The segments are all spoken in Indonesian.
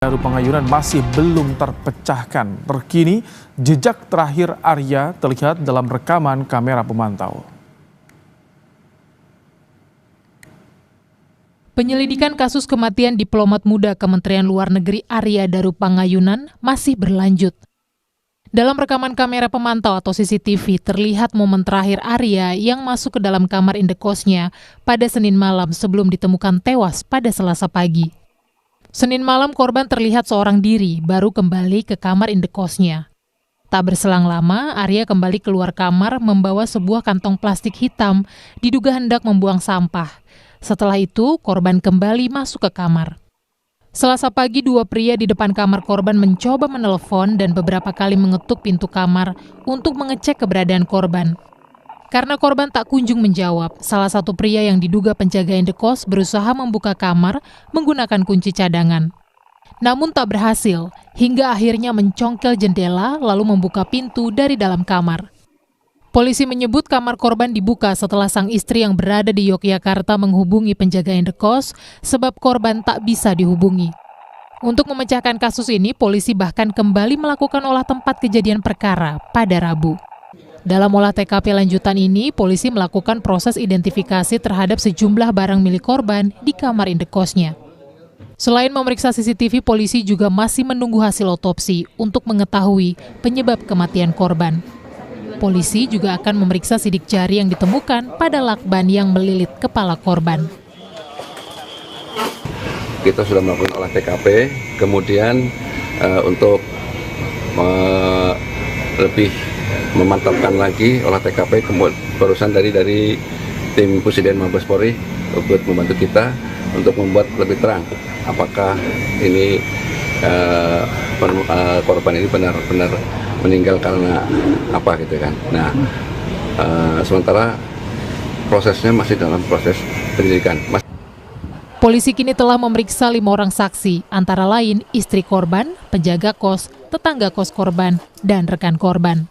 Daru Pangayunan masih belum terpecahkan. Terkini, jejak terakhir Arya terlihat dalam rekaman kamera pemantau. Penyelidikan kasus kematian diplomat muda Kementerian Luar Negeri Arya Daru Pangayunan masih berlanjut. Dalam rekaman kamera pemantau atau CCTV terlihat momen terakhir Arya yang masuk ke dalam kamar indekosnya pada Senin malam sebelum ditemukan tewas pada Selasa pagi. Senin malam korban terlihat seorang diri baru kembali ke kamar indekosnya. Tak berselang lama, Arya kembali keluar kamar membawa sebuah kantong plastik hitam diduga hendak membuang sampah. Setelah itu, korban kembali masuk ke kamar. Selasa pagi, dua pria di depan kamar korban mencoba menelpon dan beberapa kali mengetuk pintu kamar untuk mengecek keberadaan korban. Karena korban tak kunjung menjawab, salah satu pria yang diduga penjaga indekos berusaha membuka kamar menggunakan kunci cadangan. Namun tak berhasil, hingga akhirnya mencongkel jendela lalu membuka pintu dari dalam kamar. Polisi menyebut kamar korban dibuka setelah sang istri yang berada di Yogyakarta menghubungi penjaga indekos sebab korban tak bisa dihubungi. Untuk memecahkan kasus ini, polisi bahkan kembali melakukan olah tempat kejadian perkara pada Rabu. Dalam olah TKP lanjutan ini, polisi melakukan proses identifikasi terhadap sejumlah barang milik korban di kamar indekosnya. Selain memeriksa CCTV, polisi juga masih menunggu hasil otopsi untuk mengetahui penyebab kematian korban. Polisi juga akan memeriksa sidik jari yang ditemukan pada lakban yang melilit kepala korban. Kita sudah melakukan olah TKP, kemudian untuk lebih memantapkan lagi olah TKP, barusan dari tim Pusdin Mabes Polri untuk membantu kita untuk membuat lebih terang apakah ini korban ini benar-benar meninggal karena apa gitu kan. Nah, sementara prosesnya masih dalam proses penyelidikan. Polisi kini telah memeriksa 5 orang saksi, antara lain istri korban, penjaga kos, tetangga kos korban, dan rekan korban.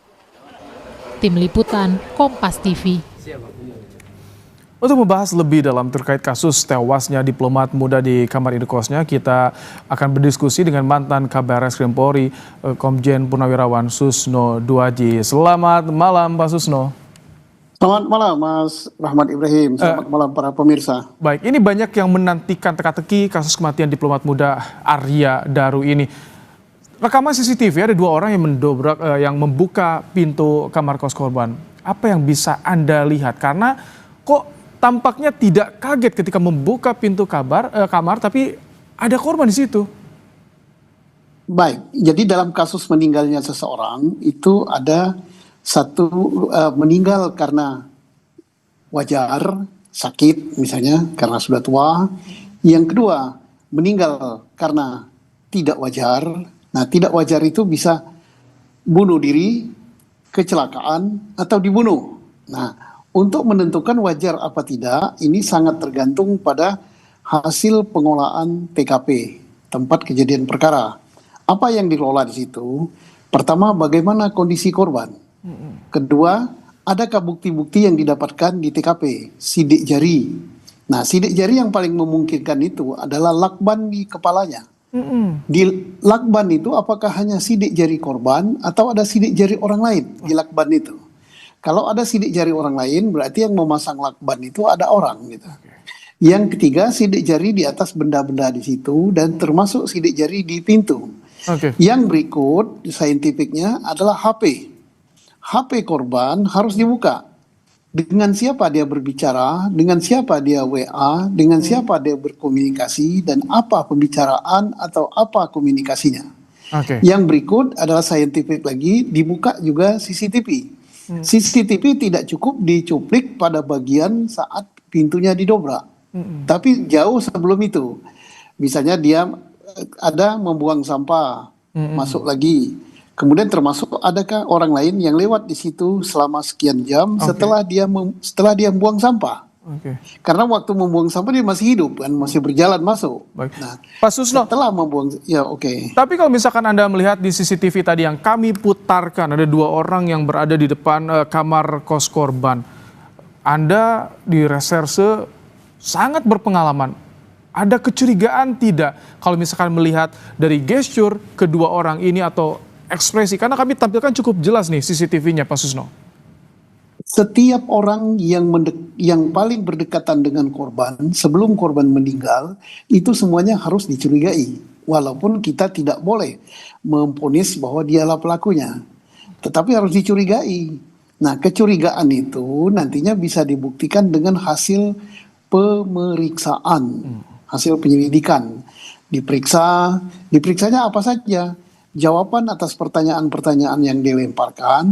Tim Liputan, Kompas TV. Untuk membahas lebih dalam terkait kasus tewasnya diplomat muda di kamar indekosnya, kita akan berdiskusi dengan mantan Kabares Krim Polri, Komjen Purnawirawan Susno Duaji. Selamat malam, Pak Susno. Selamat malam, Mas Rahmat Ibrahim. Selamat malam para pemirsa. Baik, ini banyak yang menantikan teka-teki kasus kematian diplomat muda Arya Daru ini. Rekaman CCTV ada 2 orang yang mendobrak, yang membuka pintu kamar kos korban. Apa yang bisa Anda lihat? Karena kok tampaknya tidak kaget ketika membuka pintu kamar, tapi ada korban di situ. Baik, jadi dalam kasus meninggalnya seseorang itu ada satu meninggal karena wajar, sakit misalnya karena sudah tua. Yang kedua, meninggal karena tidak wajar. Nah, tidak wajar itu bisa bunuh diri, kecelakaan, atau dibunuh. Nah, untuk menentukan wajar apa tidak, ini sangat tergantung pada hasil pengolahan TKP, tempat kejadian perkara. Apa yang dikelola di situ? Pertama, bagaimana kondisi korban. Kedua, adakah bukti-bukti yang didapatkan di TKP, sidik jari. Nah, sidik jari yang paling memungkinkan itu adalah lakban di kepalanya. Di lakban itu apakah hanya sidik jari korban atau ada sidik jari orang lain di lakban itu? Kalau ada sidik jari orang lain berarti yang memasang lakban itu ada orang gitu. Yang ketiga, sidik jari di atas benda-benda di situ dan termasuk sidik jari di pintu. Yang berikut saintifiknya adalah HP. HP korban harus dibuka. Dengan siapa dia berbicara, dengan siapa dia WA, dengan siapa dia berkomunikasi, dan apa pembicaraan atau apa komunikasinya. Yang berikut adalah saintifik lagi, dibuka juga CCTV. CCTV tidak cukup dicuplik pada bagian saat pintunya didobrak, tapi jauh sebelum itu. Misalnya dia ada membuang sampah, masuk lagi. Kemudian termasuk adakah orang lain yang lewat di situ selama sekian jam setelah dia membuang sampah. Karena waktu membuang sampah dia masih hidup kan, masih berjalan masuk. Nah, Pak Susno, setelah membuang, Tapi kalau misalkan Anda melihat di CCTV tadi yang kami putarkan, ada 2 orang yang berada di depan kamar kos korban. Anda di reserse sangat berpengalaman. Ada kecurigaan tidak kalau misalkan melihat dari gesture kedua orang ini atau ekspresi? Karena kami tampilkan cukup jelas nih CCTV-nya, Pak Susno. Setiap orang yang paling berdekatan dengan korban sebelum korban meninggal itu semuanya harus dicurigai, walaupun kita tidak boleh memvonis bahwa dialah pelakunya, tetapi harus dicurigai. Nah, kecurigaan itu nantinya bisa dibuktikan dengan hasil pemeriksaan, hasil penyelidikan. Diperiksanya apa saja? Jawaban atas pertanyaan-pertanyaan yang dilemparkan.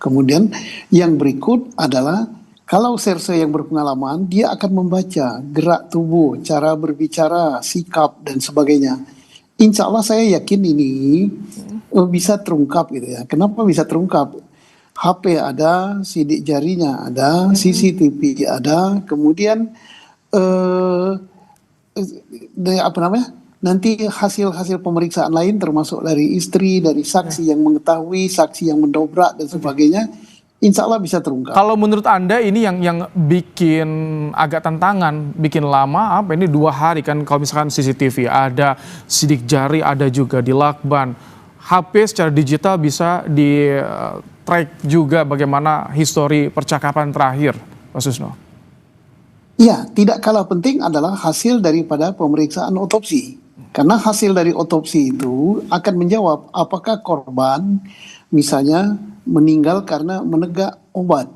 Kemudian yang berikut adalah kalau serse yang berpengalaman, dia akan membaca gerak tubuh, cara berbicara, sikap, dan sebagainya. Insya Allah saya yakin ini bisa terungkap gitu ya. Kenapa bisa terungkap? HP ada, sidik jarinya ada, CCTV ada, kemudian nanti hasil-hasil pemeriksaan lain termasuk dari istri, dari saksi yang mengetahui, saksi yang mendobrak dan sebagainya, insya Allah bisa terungkap. Kalau menurut Anda ini yang bikin agak tantangan, bikin lama apa ini 2 hari kan kalau misalkan CCTV, ada sidik jari, ada juga di lakban. HP secara digital bisa di track juga bagaimana histori percakapan terakhir, Pak Susno. Ya, tidak kalah penting adalah hasil daripada pemeriksaan otopsi. Karena hasil dari otopsi itu akan menjawab apakah korban misalnya meninggal karena menegak obat.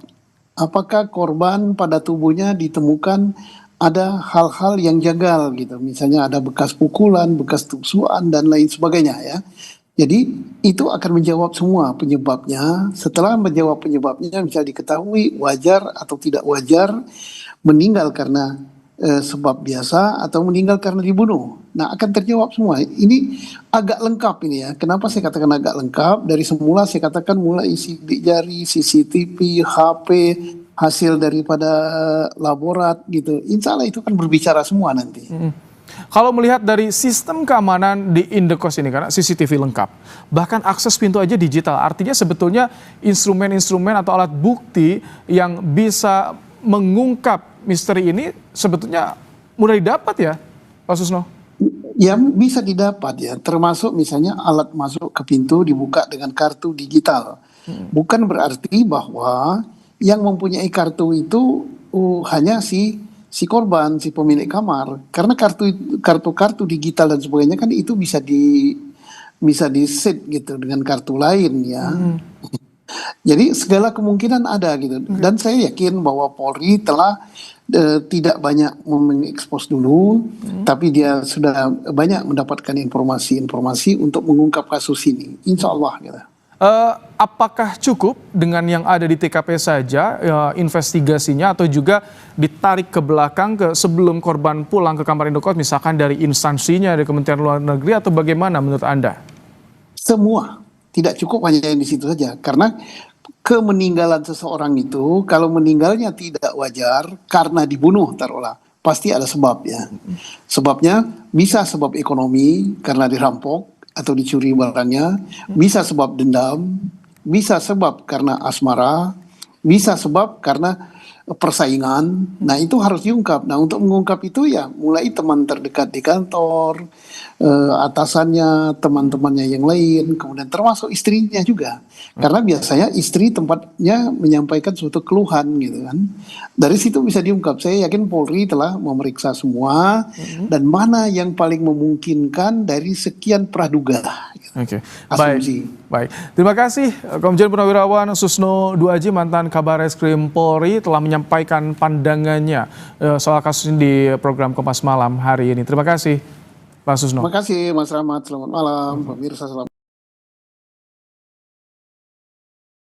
Apakah korban pada tubuhnya ditemukan ada hal-hal yang janggal gitu. Misalnya ada bekas pukulan, bekas tusukan dan lain sebagainya ya. Jadi itu akan menjawab semua penyebabnya. Setelah menjawab penyebabnya bisa diketahui wajar atau tidak wajar meninggal karena sebab biasa atau meninggal karena dibunuh. Nah, akan terjawab semua. Ini agak lengkap ini ya. Kenapa saya katakan agak lengkap? Dari semula saya katakan mulai sidik jari, CCTV, HP, hasil daripada laborat gitu. Insya Allah itu kan berbicara semua nanti. Kalau melihat dari sistem keamanan di Indekos ini, karena CCTV lengkap, bahkan akses pintu aja digital, artinya sebetulnya instrumen-instrumen atau alat bukti yang bisa mengungkap misteri ini sebetulnya mudah didapat ya, Pak Susno? Ya bisa didapat ya, termasuk misalnya alat masuk ke pintu dibuka dengan kartu digital. Bukan berarti bahwa yang mempunyai kartu itu hanya si korban, si pemilik kamar. Karena kartu digital dan sebagainya kan itu bisa di set gitu dengan kartu lain ya. Jadi segala kemungkinan ada gitu. Dan saya yakin bahwa Polri telah tidak banyak mengekspos dulu, tapi dia sudah banyak mendapatkan informasi-informasi untuk mengungkap kasus ini. Insya Allah gitu. Apakah cukup dengan yang ada di TKP saja investigasinya atau juga ditarik ke belakang sebelum korban pulang ke kamar Indokos misalkan dari instansinya, dari Kementerian Luar Negeri atau bagaimana menurut Anda? Semua, tidak cukup hanya yang di situ saja. Karena kemeninggalan seseorang itu kalau meninggalnya tidak wajar karena dibunuh taruhlah, pasti ada sebabnya. Sebabnya bisa sebab ekonomi karena dirampok atau dicuri barangnya, bisa sebab dendam, bisa sebab karena asmara, bisa sebab karena persaingan. Nah, itu harus diungkap. Nah, untuk mengungkap itu ya mulai teman terdekat di kantor, atasannya, teman-temannya yang lain, kemudian termasuk istrinya juga. Karena biasanya istri tempatnya menyampaikan suatu keluhan gitu kan. Dari situ bisa diungkap. Saya yakin Polri telah memeriksa semua dan mana yang paling memungkinkan dari sekian praduga. Gitu. Oke, baik. Terima kasih Komjen Purnawirawan Susno Duaji, mantan Kabar Eskrim Polri, telah menyampaikan pandangannya soal kasus ini di program Kompas Malam hari ini. Terima kasih, Pak Susno. Terima kasih Mas Rahmat. Selamat malam, pemirsa. Selamat.